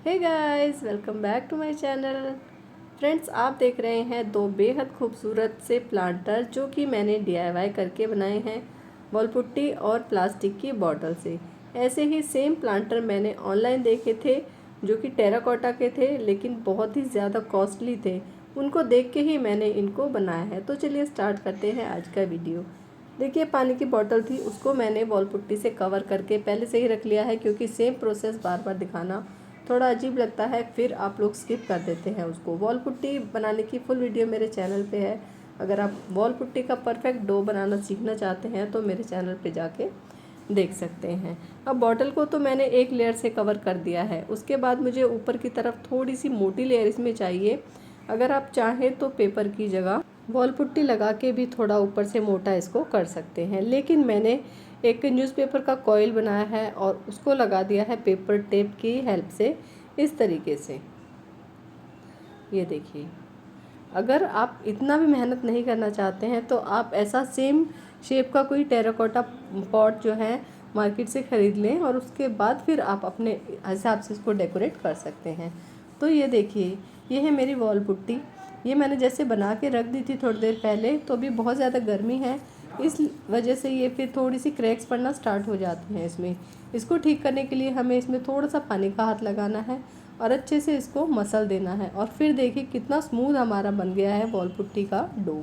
Hey guys, welcome back to my channel. Friends, आप देख रहे हैं दो बेहद खूबसूरत से प्लांटर जो कि मैंने DIY करके बनाए हैं बॉल पुट्टी और प्लास्टिक की बॉटल से। ऐसे ही सेम प्लांटर मैंने ऑनलाइन देखे थे जो कि टेराकोटा के थे, लेकिन बहुत ही ज़्यादा कॉस्टली थे। उनको देख के ही मैंने इनको बनाया है। तो चलिए स्टार्ट करते हैं आज का वीडियो। देखिए, पानी की बोतल थी, उसको मैंने बॉल पुट्टी से कवर करके पहले से ही रख लिया है, क्योंकि सेम प्रोसेस बार बार दिखाना थोड़ा अजीब लगता है, फिर आप लोग स्किप कर देते हैं उसको। वॉल पुट्टी बनाने की फुल वीडियो मेरे चैनल पे है। अगर आप वॉल पुट्टी का परफेक्ट डो बनाना सीखना चाहते हैं तो मेरे चैनल पे जाके देख सकते हैं। अब बॉटल को तो मैंने एक लेयर से कवर कर दिया है, उसके बाद मुझे ऊपर की तरफ थोड़ी सी मोटी लेयर इसमें चाहिए। अगर आप चाहें तो पेपर की जगह वॉल पुट्टी लगा के भी थोड़ा ऊपर से मोटा इसको कर सकते हैं, लेकिन मैंने एक न्यूज़पेपर का कॉइल बनाया है और उसको लगा दिया है पेपर टेप की हेल्प से, इस तरीके से। ये देखिए, अगर आप इतना भी मेहनत नहीं करना चाहते हैं तो आप ऐसा सेम शेप का कोई टेराकोटा पॉट जो है मार्केट से ख़रीद लें और उसके बाद फिर आप अपने हिसाब से इसको डेकोरेट कर सकते हैं। तो ये देखिए, ये है मेरी वॉल पुट्टी। ये मैंने जैसे बना के रख दी थी थोड़ी देर पहले, तो अभी बहुत ज़्यादा गर्मी है, इस वजह से ये फिर थोड़ी सी क्रैक्स पड़ना स्टार्ट हो जाती हैं इसमें। इसको ठीक करने के लिए हमें इसमें थोड़ा सा पानी का हाथ लगाना है और अच्छे से इसको मसल देना है। और फिर देखिए कितना स्मूथ हमारा बन गया है वॉल पुट्टी का डो।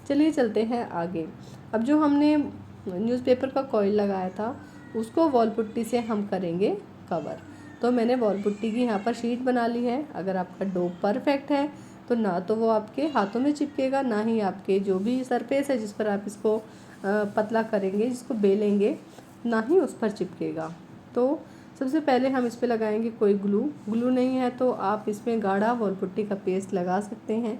चलिए चलते हैं आगे। अब जो हमने न्यूज़पेपर का कॉइल लगाया था उसको वॉल पुट्टी से हम करेंगे कवर। तो मैंने वॉल पुट्टी की यहाँ पर शीट बना ली है। अगर आपका डो परफेक्ट है तो ना तो वो आपके हाथों में चिपकेगा, ना ही आपके जो भी सरफेस है जिस पर आप इसको पतला करेंगे, जिसको बेलेंगे, ना ही उस पर चिपकेगा। तो सबसे पहले हम इस पर लगाएंगे कोई ग्लू नहीं है तो आप इसमें गाढ़ा वॉल पुट्टी का पेस्ट लगा सकते हैं,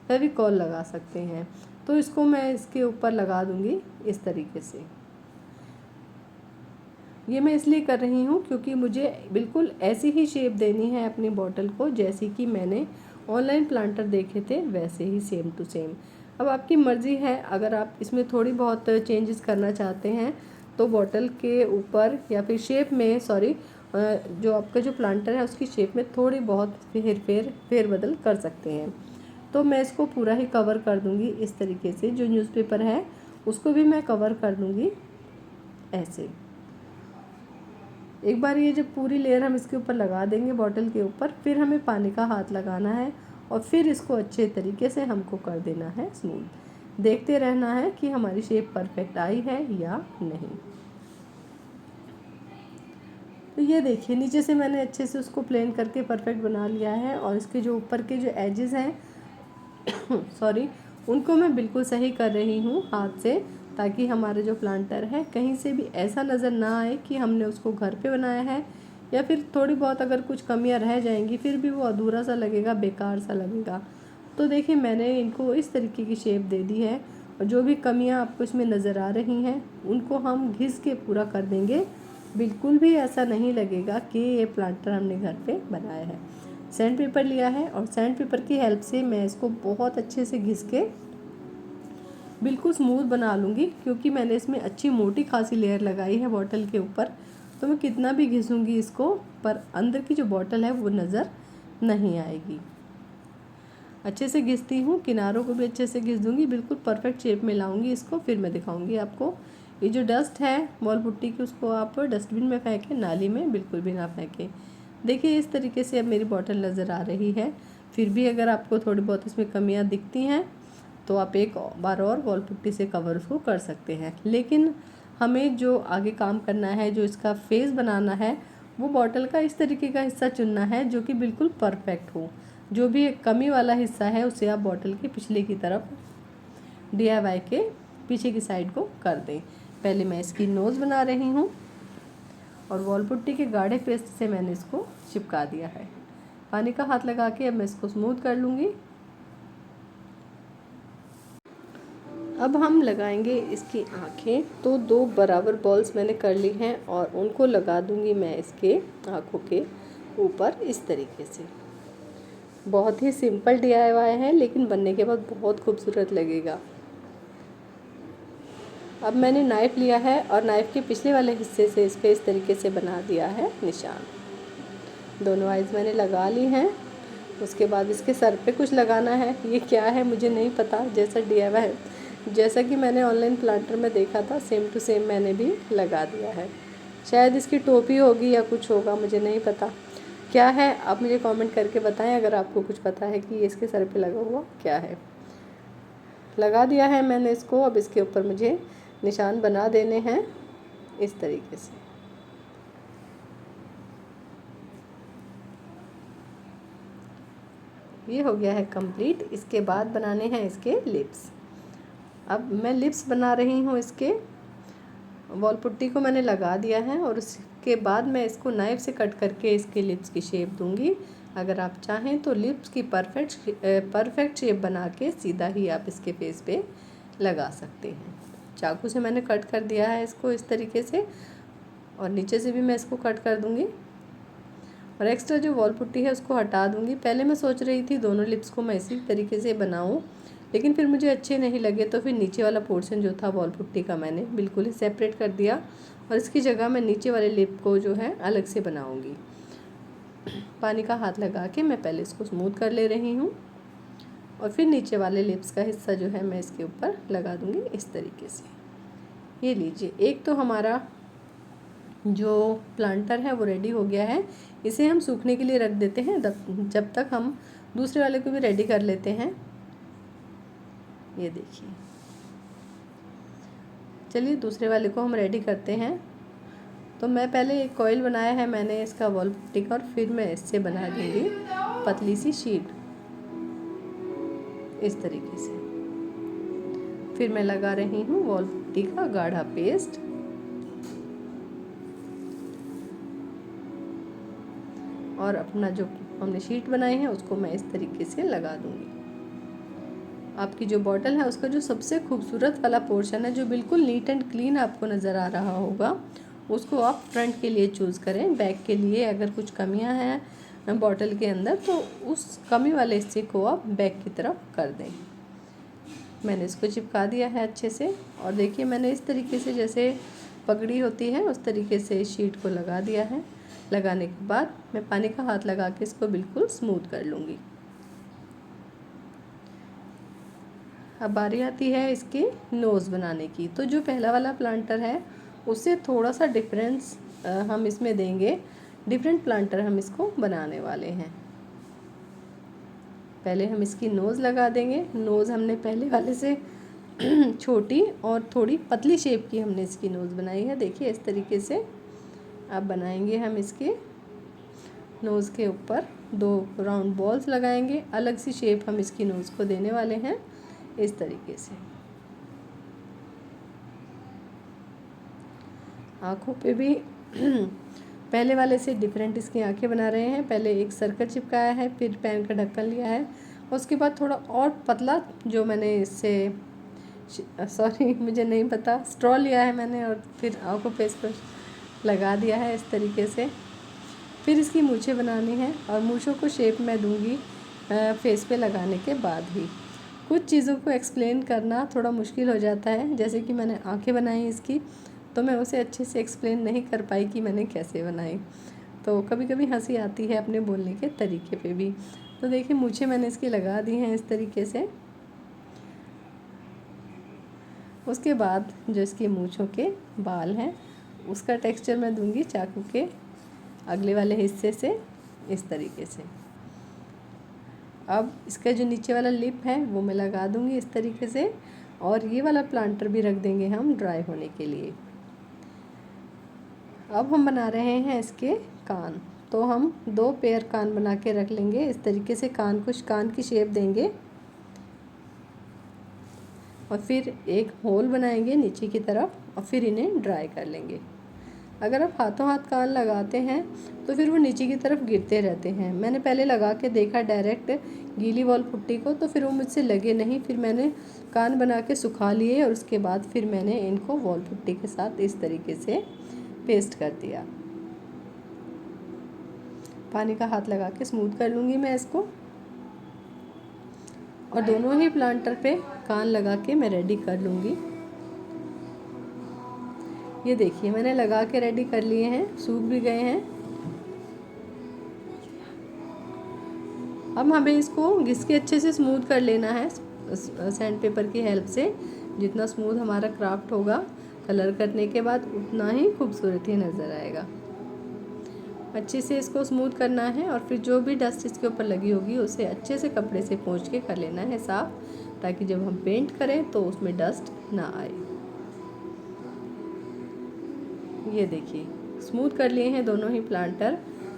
फेविकॉल लगा सकते हैं। तो इसको मैं इसके ऊपर लगा दूंगी इस तरीके से। ये मैं इसलिए कर रही हूँ क्योंकि मुझे बिल्कुल ऐसी ही शेप देनी है अपनी बॉटल को जैसी कि मैंने ऑनलाइन प्लांटर देखे थे, वैसे ही सेम टू सेम। अब आपकी मर्ज़ी है, अगर आप इसमें थोड़ी बहुत चेंजेस करना चाहते हैं तो बॉटल के ऊपर या फिर शेप में, सॉरी, जो आपका जो प्लांटर है उसकी शेप में थोड़ी बहुत फेरबदल कर सकते हैं। तो मैं इसको पूरा ही कवर कर दूंगी इस तरीके से। जो न्यूज़पेपर है उसको भी मैं कवर कर दूंगी ऐसे। एक बार ये जब पूरी लेयर हम इसके ऊपर लगा देंगे बॉटल के ऊपर, फिर हमें पानी का हाथ लगाना है और फिर इसको अच्छे तरीके से हमको कर देना है स्मूथ। देखते रहना है कि हमारी शेप परफेक्ट आई है या नहीं। तो ये देखिए, नीचे से मैंने अच्छे से उसको प्लेन करके परफेक्ट बना लिया है और इसके जो ऊपर के जो एजेस हैं सॉरी, उनको मैं बिल्कुल सही कर रही हूँ हाथ से, ताकि हमारा जो प्लांटर है कहीं से भी ऐसा नज़र ना आए कि हमने उसको घर पे बनाया है, या फिर थोड़ी बहुत अगर कुछ कमियां रह जाएंगी फिर भी वो अधूरा सा लगेगा, बेकार सा लगेगा। तो देखिए, मैंने इनको इस तरीके की शेप दे दी है और जो भी कमियां आपको इसमें नज़र आ रही हैं उनको हम घिस के पूरा कर देंगे। बिल्कुल भी ऐसा नहीं लगेगा कि ये प्लांटर हमने घर पे बनाया है। सैंड पेपर लिया है और सैंड पेपर की हेल्प से मैं इसको बहुत अच्छे से घिस के बिल्कुल स्मूथ बना लूँगी, क्योंकि मैंने इसमें अच्छी मोटी खासी लेयर लगाई है बॉटल के ऊपर। तो मैं कितना भी घिसूँगी इसको, पर अंदर की जो बॉटल है वो नज़र नहीं आएगी। अच्छे से घिसती हूँ, किनारों को भी अच्छे से घिस दूँगी, बिल्कुल परफेक्ट शेप में लाऊँगी इसको, फिर मैं दिखाऊँगी आपको। ये जो डस्ट है वॉल पुट्टी की उसको आप डस्टबिन में फेंकें, नाली में बिल्कुल भी ना फेंकें। देखिए, इस तरीके से अब मेरी बॉटल नज़र आ रही है। फिर भी अगर आपको थोड़ी बहुत इसमें कमियां दिखती हैं तो आप एक बार और वॉल पुट्टी से कवर उसको कर सकते हैं। लेकिन हमें जो आगे काम करना है, जो इसका फेस बनाना है, वो बॉटल का इस तरीके का हिस्सा चुनना है जो कि बिल्कुल परफेक्ट हो। जो भी एक कमी वाला हिस्सा है उसे आप बॉटल के पिछले की तरफ DIY के पीछे की साइड को कर दें। पहले मैं इसकी नोज़ बना रही हूँ और वॉल पुट्टी के गाढ़े पेस्ट से मैंने इसको चिपका दिया है। पानी का हाथ लगा के अब मैं इसको स्मूथ कर लूँगी। अब हम लगाएंगे इसकी आँखें। तो 2 बराबर बॉल्स मैंने कर ली हैं और उनको लगा दूँगी मैं इसके आँखों के ऊपर इस तरीके से। बहुत ही सिंपल DIY है, लेकिन बनने के बाद बहुत खूबसूरत लगेगा। अब मैंने नाइफ़ लिया है और नाइफ़ के पिछले वाले हिस्से से इस पर इस तरीके से बना दिया है निशान। दोनों आइज़ मैंने लगा ली हैं। उसके बाद इसके सर पे कुछ लगाना है, ये क्या है मुझे नहीं पता। जैसा कि मैंने ऑनलाइन प्लांटर में देखा था सेम टू सेम मैंने भी लगा दिया है। शायद इसकी टोपी होगी या कुछ होगा, मुझे नहीं पता क्या है। आप मुझे कमेंट करके बताएं अगर आपको कुछ पता है कि इसके सर पे लगा हुआ क्या है। लगा दिया है मैंने इसको। अब इसके ऊपर मुझे निशान बना देने हैं इस तरीके से। ये हो गया है कंप्लीट। इसके बाद बनाने हैं इसके लिप्स। अब मैं लिप्स बना रही हूँ। इसके वॉल पुट्टी को मैंने लगा दिया है और उसके बाद मैं इसको नाइफ से कट करके इसके लिप्स की शेप दूंगी। अगर आप चाहें तो लिप्स की परफेक्ट शेप बना के सीधा ही आप इसके फेस पे लगा सकते हैं। चाकू से मैंने कट कर दिया है इसको इस तरीके से, और नीचे से भी मैं इसको कट कर दूंगी और एक्स्ट्रा जो वॉल पुट्टी है उसको हटा दूंगी। पहले मैं सोच रही थी दोनों लिप्स को मैं इसी तरीके से बनाऊं, लेकिन फिर मुझे अच्छे नहीं लगे, तो फिर नीचे वाला पोर्शन जो था वॉल पुट्टी का मैंने बिल्कुल ही सेपरेट कर दिया और इसकी जगह मैं नीचे वाले लिप को जो है अलग से बनाऊंगी। पानी का हाथ लगा के मैं पहले इसको स्मूथ कर ले रही हूँ और फिर नीचे वाले लिप्स का हिस्सा जो है मैं इसके ऊपर लगा दूंगी इस तरीके से। ये लीजिए, एक तो हमारा जो प्लांटर है वो रेडी हो गया है। इसे हम सूखने के लिए रख देते हैं जब तक हम दूसरे वाले को भी रेडी कर लेते हैं। ये देखिए, चलिए दूसरे वाले को हम रेडी करते हैं। तो मैं पहले एक कॉइल बनाया है मैंने इसका वॉल पुट्टी का, और फिर मैं इससे बना दूंगी पतली सी शीट इस तरीके से। फिर मैं लगा रही हूँ वॉल पुट्टी का गाढ़ा पेस्ट और अपना जो हमने शीट बनाई है उसको मैं इस तरीके से लगा दूंगी। आपकी जो बॉटल है उसका जो सबसे खूबसूरत वाला पोर्शन है, जो बिल्कुल नीट एंड क्लीन आपको नज़र आ रहा होगा, उसको आप फ्रंट के लिए चूज़ करें। बैक के लिए अगर कुछ कमियां हैं बॉटल के अंदर तो उस कमी वाले हिस्से को आप बैक की तरफ कर दें। मैंने इसको चिपका दिया है अच्छे से, और देखिए मैंने इस तरीके से जैसे पगड़ी होती है उस तरीके से शीट को लगा दिया है। लगाने के बाद मैं पानी का हाथ लगा के इसको बिल्कुल स्मूथ कर लूँगी। अब बारी आती है इसके नोज़ बनाने की। तो जो पहला वाला प्लांटर है उससे थोड़ा सा डिफरेंस हम इसमें देंगे। डिफरेंट प्लांटर हम इसको बनाने वाले हैं। पहले हम इसकी नोज़ लगा देंगे। नोज़ हमने पहले वाले से छोटी और थोड़ी पतली शेप की हमने इसकी नोज़ बनाई है। देखिए इस तरीके से अब बनाएंगे हम इसके नोज़ के ऊपर 2 राउंड बॉल्स लगाएंगे। अलग सी शेप हम इसकी नोज़ को देने वाले हैं इस तरीके से। आँखों पे भी पहले वाले से डिफरेंट इसकी आंखें बना रहे हैं। पहले एक सर्कल चिपकाया है, फिर पेन का ढक्कन लिया है, उसके बाद थोड़ा और पतला जो मैंने इससे मुझे नहीं पता, स्ट्रॉ लिया है मैंने और फिर आँखों पे इसको लगा दिया है इस तरीके से। फिर इसकी मूछें बनानी है और मूछों को शेप मैं दूंगी फेस पे लगाने के बाद ही। कुछ चीज़ों को एक्सप्लेन करना थोड़ा मुश्किल हो जाता है, जैसे कि मैंने आंखें बनाई इसकी, तो मैं उसे अच्छे से एक्सप्लेन नहीं कर पाई कि मैंने कैसे बनाई। तो कभी कभी हंसी आती है अपने बोलने के तरीके पे भी। तो देखिए मूछें मैंने इसकी लगा दी हैं इस तरीके से। उसके बाद जो इसकी मूछों के बाल हैं उसका टेक्सचर मैं दूंगी चाकू के अगले वाले हिस्से से इस तरीके से। अब इसका जो नीचे वाला लिप है वो मैं लगा दूंगी इस तरीके से, और ये वाला प्लांटर भी रख देंगे हम ड्राई होने के लिए। अब हम बना रहे हैं इसके कान। तो हम 2 पेयर कान बना के रख लेंगे इस तरीके से। कान की शेप देंगे और फिर एक होल बनाएंगे नीचे की तरफ और फिर इन्हें ड्राई कर लेंगे। अगर आप हाथों हाथ कान लगाते हैं तो फिर वो नीचे की तरफ गिरते रहते हैं। मैंने पहले लगा के देखा डायरेक्ट गीली वॉल पुट्टी को, तो फिर वो मुझसे लगे नहीं। फिर मैंने कान बना के सुखा लिए और उसके बाद फिर मैंने इनको वॉल पुट्टी के साथ इस तरीके से पेस्ट कर दिया। पानी का हाथ लगा के स्मूथ कर लूँगी मैं इसको, और दोनों ही प्लांटर पे कान लगा के मैं रेडी कर लूँगी। ये देखिए मैंने लगा के रेडी कर लिए हैं, सूख भी गए हैं। अब हमें इसको घिस के अच्छे से स्मूथ कर लेना है सैंड पेपर की हेल्प से। जितना स्मूथ हमारा क्राफ्ट होगा कलर करने के बाद उतना ही खूबसूरत ही नज़र आएगा। अच्छे से इसको स्मूथ करना है और फिर जो भी डस्ट इसके ऊपर लगी होगी उसे अच्छे से कपड़े से पोंछ के कर लेना है साफ़, ताकि जब हम पेंट करें तो उसमें डस्ट ना आए। ये देखिए स्मूथ कर लिए हैं दोनों ही प्लांटर।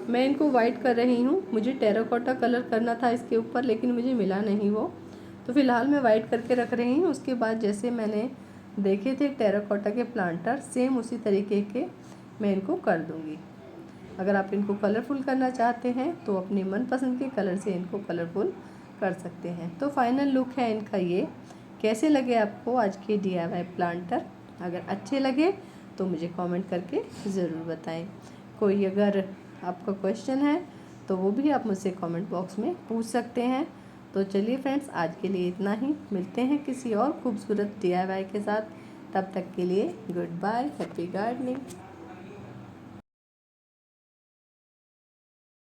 मैं इनको वाइट कर रही हूँ। मुझे टेराकोटा कलर करना था इसके ऊपर लेकिन मुझे मिला नहीं वो, तो फ़िलहाल मैं वाइट करके रख रही हूँ। उसके बाद जैसे मैंने देखे थे टेराकोटा के प्लांटर सेम उसी तरीके के मैं इनको कर दूँगी। अगर आप इनको कलरफुल करना चाहते हैं तो अपने मनपसंद के कलर से इनको कलरफुल कर सकते हैं। तो फाइनल लुक है इनका ये। कैसे लगे आपको आज के DIY प्लांटर? अगर अच्छे लगे तो मुझे कमेंट करके ज़रूर बताएं। कोई अगर आपका क्वेश्चन है तो वो भी आप मुझसे कमेंट बॉक्स में पूछ सकते हैं। तो चलिए फ्रेंड्स, आज के लिए इतना ही। मिलते हैं किसी और खूबसूरत DIY के साथ। तब तक के लिए गुड बाय, हैप्पी गार्डनिंग।